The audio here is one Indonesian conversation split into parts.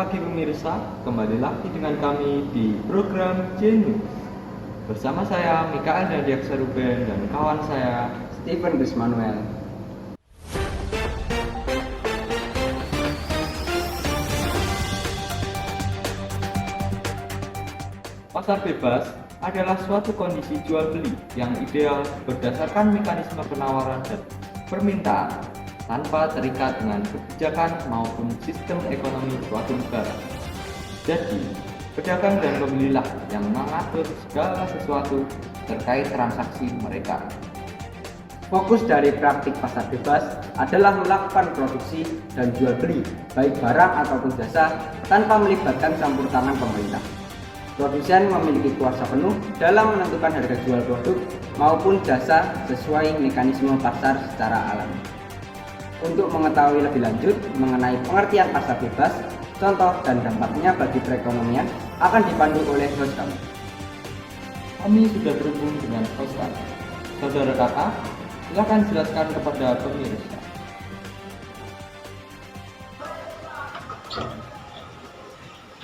pagi pemirsa, kembali lagi dengan kami di program Genius. Bersama saya Mikael dan Diaksa Ruben dan kawan saya Steven Gus Manuel. Pasar bebas adalah suatu kondisi jual beli yang ideal berdasarkan mekanisme penawaran dan permintaan tanpa terikat dengan kebijakan maupun sistem ekonomi suatu negara. Jadi, pedagang dan pembelilah yang mengatur segala sesuatu terkait transaksi mereka. Fokus dari praktik pasar bebas adalah melakukan produksi dan jual beli, baik barang ataupun jasa, tanpa melibatkan campur tangan pemerintah. Produsen memiliki kuasa penuh dalam menentukan harga jual produk maupun jasa sesuai mekanisme pasar secara alami. Untuk mengetahui lebih lanjut mengenai pengertian pasar bebas, contoh dan dampaknya bagi perekonomian akan dipandu oleh host kami. Kami sudah terhubung dengan host kami. Saudara kakak, silakan jelaskan kepada pemirsa.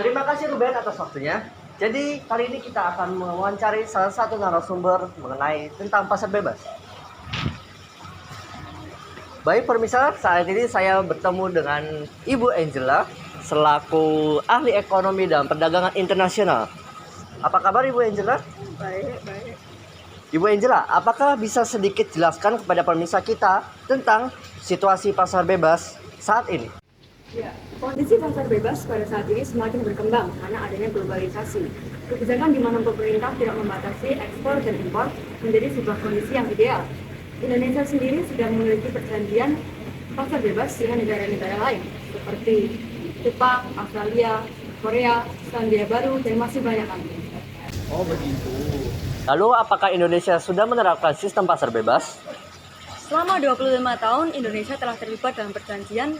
Terima kasih Ruben atas waktunya. Jadi kali ini kita akan mewawancari salah satu narasumber mengenai tentang pasar bebas. Baik pemirsa, saat ini saya bertemu dengan Ibu Angela selaku ahli ekonomi dan perdagangan internasional. Apa kabar Ibu Angela? Baik. Ibu Angela, apakah bisa sedikit jelaskan kepada pemirsa kita tentang situasi pasar bebas saat ini? Ya, kondisi pasar bebas pada saat ini semakin berkembang karena adanya globalisasi. Kebijakan di mana pemerintah tidak membatasi ekspor dan impor menjadi sebuah kondisi yang ideal. Indonesia sendiri sudah memiliki perjanjian pasar bebas dengan negara-negara lain seperti Jepang, Australia, Korea, Selandia Baru, dan masih banyak lagi. Oh begitu. Lalu apakah Indonesia sudah menerapkan sistem pasar bebas? Selama 25 tahun, Indonesia telah terlibat dalam perjanjian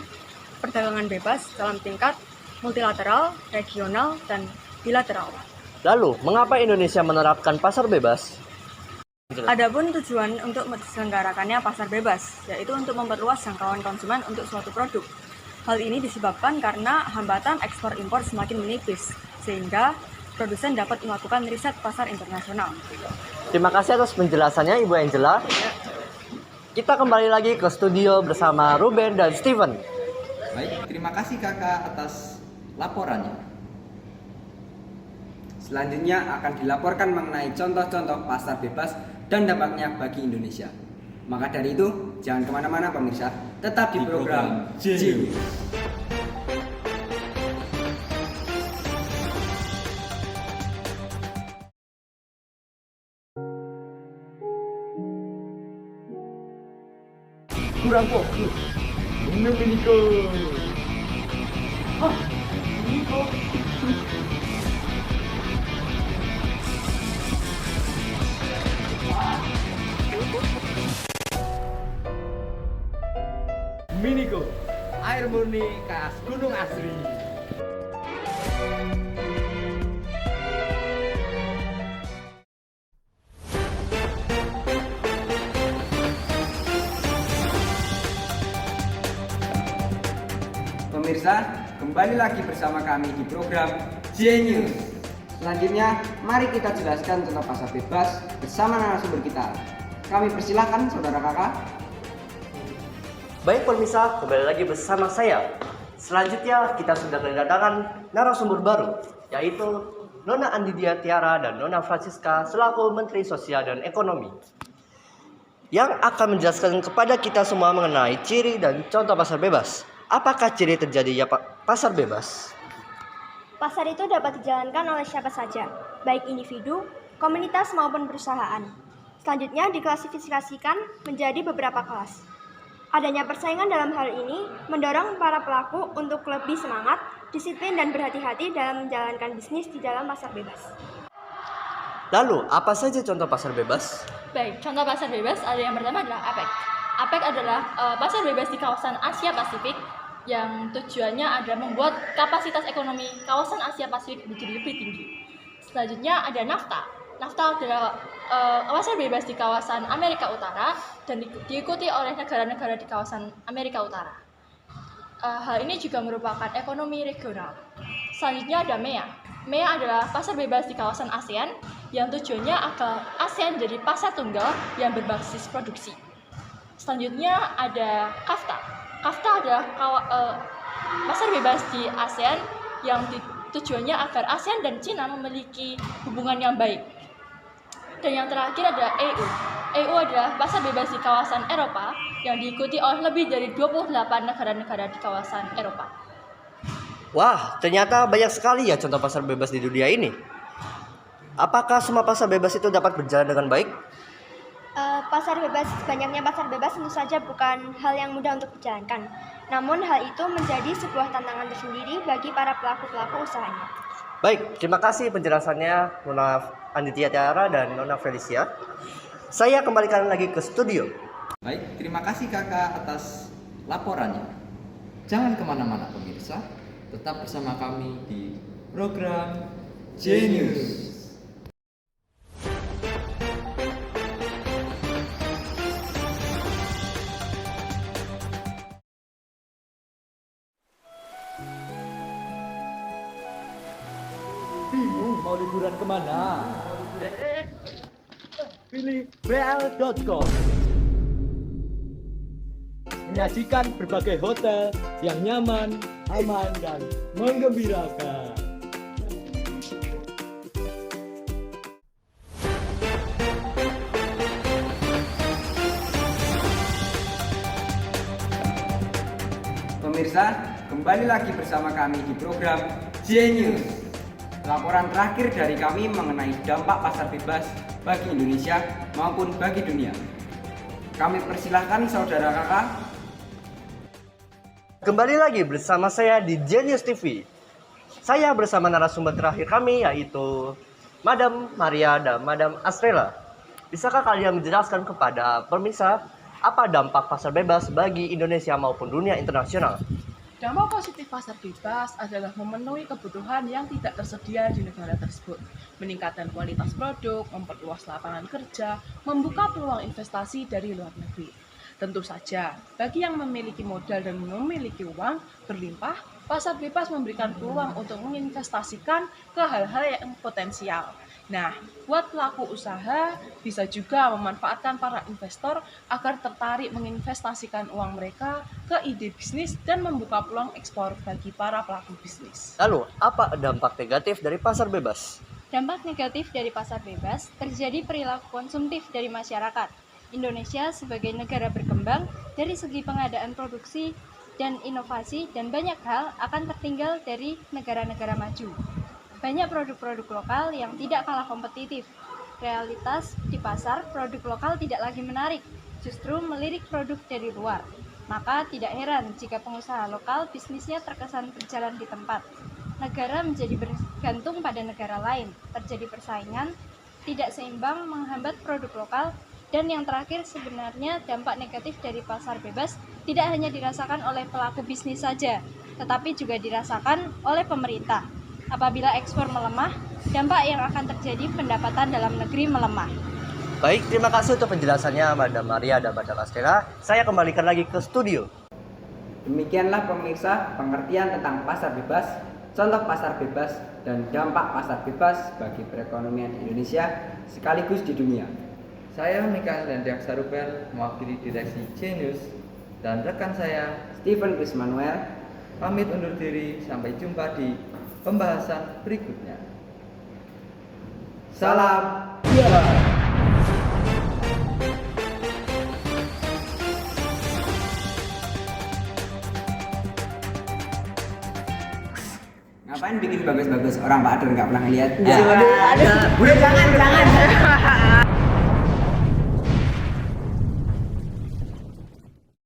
perdagangan bebas dalam tingkat multilateral, regional, dan bilateral. Lalu, mengapa Indonesia menerapkan pasar bebas? Adapun tujuan untuk diselenggarakannya pasar bebas, yaitu untuk memperluas jangkauan konsumen untuk suatu produk. Hal ini disebabkan karena hambatan ekspor impor semakin menipis, sehingga produsen dapat melakukan riset pasar internasional. Terima kasih atas penjelasannya Ibu Angela. Kita kembali lagi ke studio bersama Ruben dan Steven. Baik, terima kasih kakak atas laporannya. Selanjutnya akan dilaporkan mengenai contoh-contoh pasar bebas dan dampaknya bagi Indonesia. Maka dari itu, jangan kemana-mana pemirsa, tetap di program Genius. Kurang fokus. Meniko. Miniko, air murni khas Gunung Asri. Pemirsa, kembali lagi bersama kami di program Genius. Selanjutnya, mari kita jelaskan tentang pasar bebas bersama narasumber kita. Kami persilahkan saudara kakak. Baik pemirsa, kembali lagi bersama saya. Selanjutnya kita sudah kedatangan narasumber baru, yaitu Nona Andidia Tiara dan Nona Francisca selaku Menteri Sosial dan Ekonomi, yang akan menjelaskan kepada kita semua mengenai ciri dan contoh pasar bebas. Apakah ciri terjadinya pasar bebas? Pasar itu dapat dijalankan oleh siapa saja, baik individu, komunitas maupun perusahaan. Selanjutnya diklasifikasikan menjadi beberapa kelas. Adanya persaingan dalam hal ini mendorong para pelaku untuk lebih semangat, disiplin, dan berhati-hati dalam menjalankan bisnis di dalam pasar bebas. Lalu, apa saja contoh pasar bebas? Baik, contoh pasar bebas ada yang pertama adalah APEC. APEC adalah pasar bebas di kawasan Asia Pasifik yang tujuannya adalah membuat kapasitas ekonomi kawasan Asia Pasifik menjadi lebih tinggi. Selanjutnya ada NAFTA. NAFTA adalah pasar bebas di kawasan Amerika Utara dan diikuti oleh negara-negara di kawasan Amerika Utara. Hal ini juga merupakan ekonomi regional. Selanjutnya ada MEA. MEA adalah pasar bebas di kawasan ASEAN yang tujuannya agar ASEAN jadi pasar tunggal yang berbasis produksi. Selanjutnya ada KAFTA. KAFTA adalah pasar bebas di ASEAN yang tujuannya agar ASEAN dan Cina memiliki hubungan yang baik. Dan yang terakhir ada EU. EU adalah pasar bebas di kawasan Eropa yang diikuti oleh lebih dari 28 negara-negara di kawasan Eropa. Wah, ternyata banyak sekali ya contoh pasar bebas di dunia ini. Apakah semua pasar bebas itu dapat berjalan dengan baik? Banyaknya pasar bebas tentu saja bukan hal yang mudah untuk dijalankan. Namun hal itu menjadi sebuah tantangan tersendiri bagi para pelaku-pelaku usahanya. Baik, terima kasih penjelasannya Nona Anditya Tiara dan Nona Felicia. Saya kembalikan lagi ke studio. Baik, terima kasih kakak atas laporannya. Jangan kemana-mana pemirsa, tetap bersama kami di program Genius. Bingung mau liburan kemana? Pilih bl.com. Menyajikan berbagai hotel yang nyaman, aman, dan menggembirakan. Pemirsa, kembali lagi bersama kami di program Genius. Laporan terakhir dari kami mengenai dampak pasar bebas bagi Indonesia maupun bagi dunia. Kami persilahkan saudara kakak. Kembali lagi bersama saya di Genius TV. Saya bersama narasumber terakhir kami yaitu Madam Maria dan Madam Astrela. Bisakah kalian menjelaskan kepada pemirsa apa dampak pasar bebas bagi Indonesia maupun dunia internasional? Dampak positif pasar bebas adalah memenuhi kebutuhan yang tidak tersedia di negara tersebut, meningkatkan kualitas produk, memperluas lapangan kerja, membuka peluang investasi dari luar negeri. Tentu saja, bagi yang memiliki modal dan memiliki uang berlimpah, pasar bebas memberikan peluang untuk menginvestasikan ke hal-hal yang potensial. Nah, buat pelaku usaha bisa juga memanfaatkan para investor agar tertarik menginvestasikan uang mereka ke ide bisnis dan membuka peluang ekspor bagi para pelaku bisnis. Lalu, apa dampak negatif dari pasar bebas? Dampak negatif dari pasar bebas terjadi perilaku konsumtif dari masyarakat. Indonesia sebagai negara berkembang dari segi pengadaan produksi dan inovasi dan banyak hal akan tertinggal dari negara-negara maju. Banyak produk-produk lokal yang tidak kalah kompetitif. Realitas di pasar, produk lokal tidak lagi menarik, justru melirik produk dari luar. Maka tidak heran jika pengusaha lokal bisnisnya terkesan berjalan di tempat. Negara menjadi bergantung pada negara lain, terjadi persaingan, tidak seimbang menghambat produk lokal, dan yang terakhir sebenarnya dampak negatif dari pasar bebas tidak hanya dirasakan oleh pelaku bisnis saja, tetapi juga dirasakan oleh pemerintah. Apabila ekspor melemah, dampak yang akan terjadi pendapatan dalam negeri melemah. Baik, terima kasih untuk penjelasannya Madam Maria dan Madam Astrela. Saya kembalikan lagi ke studio. Demikianlah pemirsa pengertian tentang pasar bebas, contoh pasar bebas, dan dampak pasar bebas bagi perekonomian Indonesia sekaligus di dunia. Saya Mikael Hendriak Sarupel mewakili direksi Genius dan rekan saya Stephen Chris Manuel pamit undur diri, sampai jumpa di pembahasan berikutnya. Salam. Ngapain bikin bagus-bagus? Orang Pak Adur nggak pernah ngeliat. Aduh. Udah jangan.